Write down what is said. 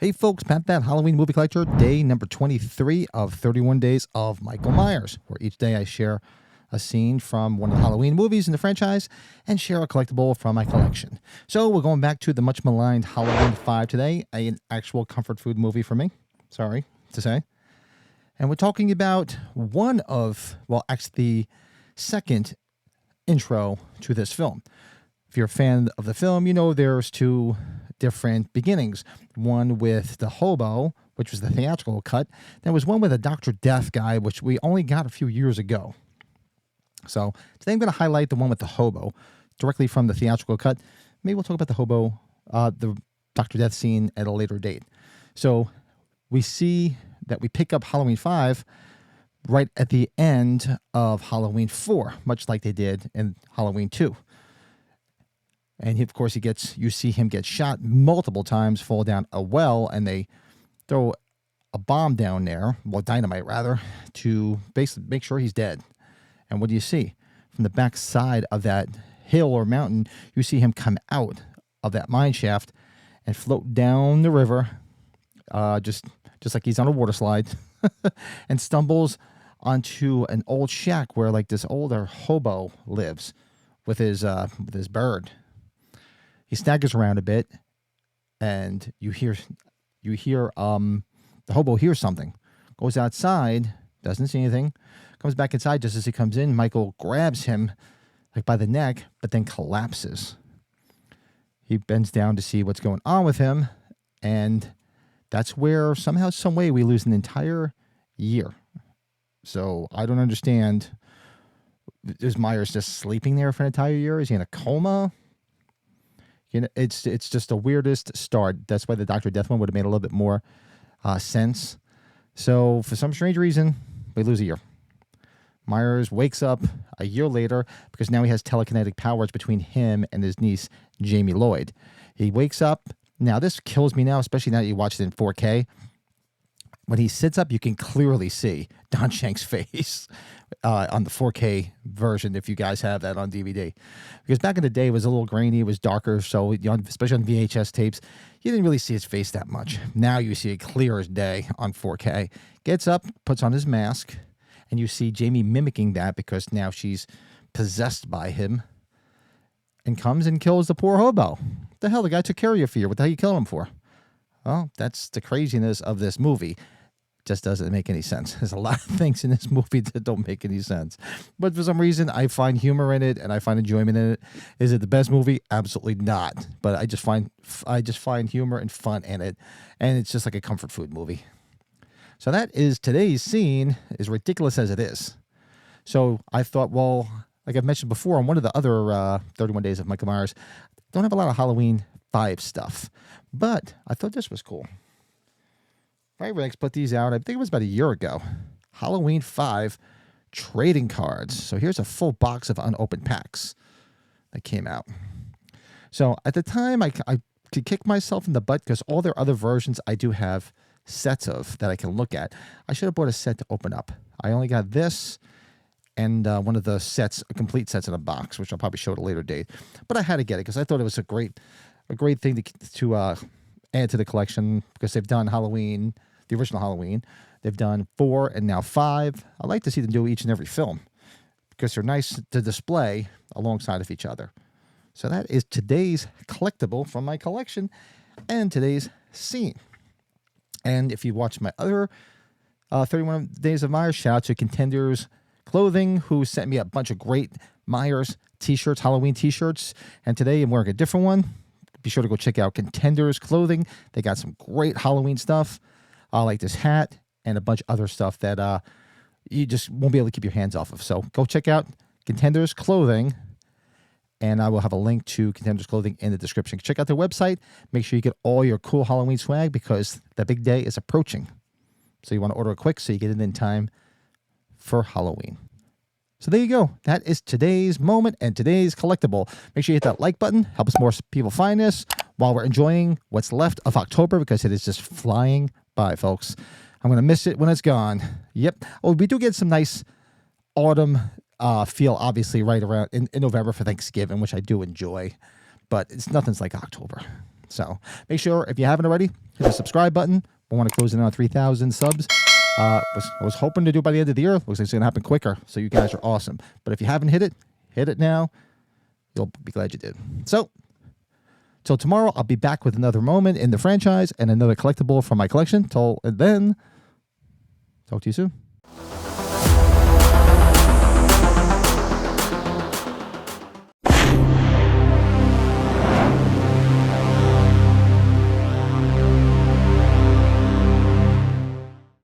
Hey folks, Pat that Halloween Movie Collector, day number 23 of 31 days of Michael Myers, where each day I share a scene from one of the Halloween movies in the franchise and share a collectible from my collection. So we're going back to the much maligned Halloween 5 today, an actual comfort food movie for me, sorry to say. And we're talking about actually the second intro to this film. If you're a fan of the film, you know there's two different beginnings. One with the Hobo, which was the theatrical cut. There was one with a Dr. Death guy, which we only got a few years ago. So today I'm going to highlight the one with the Hobo directly from the theatrical cut. Maybe we'll talk about the Hobo, the Dr. Death scene at a later date. So we see that we pick up Halloween 5 right at the end of Halloween 4, much like they did in Halloween 2. And of course, you see him get shot multiple times, fall down a well, and they throw a bomb down there, well, dynamite rather, to basically make sure he's dead. And what do you see? From the back side of that hill or mountain, you see him come out of that mine shaft and float down the river, just like he's on a water slide, and stumbles onto an old shack where like this older hobo lives with his bird. He staggers around a bit, and you hear the hobo hears something, goes outside, doesn't see anything, comes back inside. Just as he comes in, Michael grabs him like by the neck, but then collapses. He bends down to see what's going on with him, and that's where somehow, some way, we lose an entire year. So I don't understand. Is Myers just sleeping there for an entire year? Is he in a coma? You know, it's just the weirdest start. That's why the Dr. Death one would have made a little bit more sense. So for some strange reason, we lose a year. Myers wakes up a year later because now he has telekinetic powers between him and his niece, Jamie Lloyd. He wakes up. Now, this kills me now, especially now that you watch it in 4K. When he sits up, you can clearly see Don Shank's face on the 4K version, if you guys have that on DVD. Because back in the day, it was a little grainy, it was darker, so especially on VHS tapes, you didn't really see his face that much. Now you see it clear as day on 4K. Gets up, puts on his mask, and you see Jamie mimicking that because now she's possessed by him, and comes and kills the poor hobo. What the hell? The guy took care of you for you. What the hell you killing him for? Well, that's the craziness of this movie. Just doesn't make any sense. There's a lot of things in this movie that don't make any sense. But for some reason, I find humor in it and I find enjoyment in it. Is it the best movie? Absolutely not. But I just find humor and fun in it. And it's just like a comfort food movie. So that is today's scene, as ridiculous as it is. So I thought, well, like I've mentioned before on one of the other 31 Days of Michael Myers, don't have a lot of Halloween 5 stuff. But I thought this was cool. Fireworks put these out, I think it was about a year ago. Halloween 5 trading cards. So here's a full box of unopened packs that came out. So at the time, I could kick myself in the butt because all their other versions I do have sets of that I can look at. I should have bought a set to open up. I only got this and one of the sets, complete sets in a box, which I'll probably show at a later date. But I had to get it because I thought it was a great thing to add to the collection because they've done Halloween, the original Halloween. They've done 4 and now 5. I like to see them do each and every film because they're nice to display alongside of each other. So that is today's collectible from my collection and today's scene. And if you watch my other 31 Days of Myers, shout out to Contenders Clothing, who sent me a bunch of great Myers t-shirts, Halloween t-shirts. And today I'm wearing a different one. Be sure to go check out Contenders Clothing. They got some great Halloween stuff, like this hat and a bunch of other stuff that you just won't be able to keep your hands off of. So go check out Contenders Clothing, and I will have a link to Contenders Clothing in the description. Check out their website. Make sure you get all your cool Halloween swag because the big day is approaching. So you want to order it quick so you get it in time for Halloween. So there you go. That is today's moment and today's collectible. Make sure you hit that like button. Help us more people find this while we're enjoying what's left of October because it is just flying by, folks. I'm going to miss it when it's gone. Yep. Oh, we do get some nice autumn feel, obviously, right around in November for Thanksgiving, which I do enjoy. But nothing's like October. So make sure, if you haven't already, hit the subscribe button. We want to close in on 3,000 subs. Was hoping to do it by the end of the year. Looks like it's going to happen quicker. So you guys are awesome. But if you haven't hit it now. You'll be glad you did. So, till tomorrow, I'll be back with another moment in the franchise and another collectible from my collection. Till then, talk to you soon.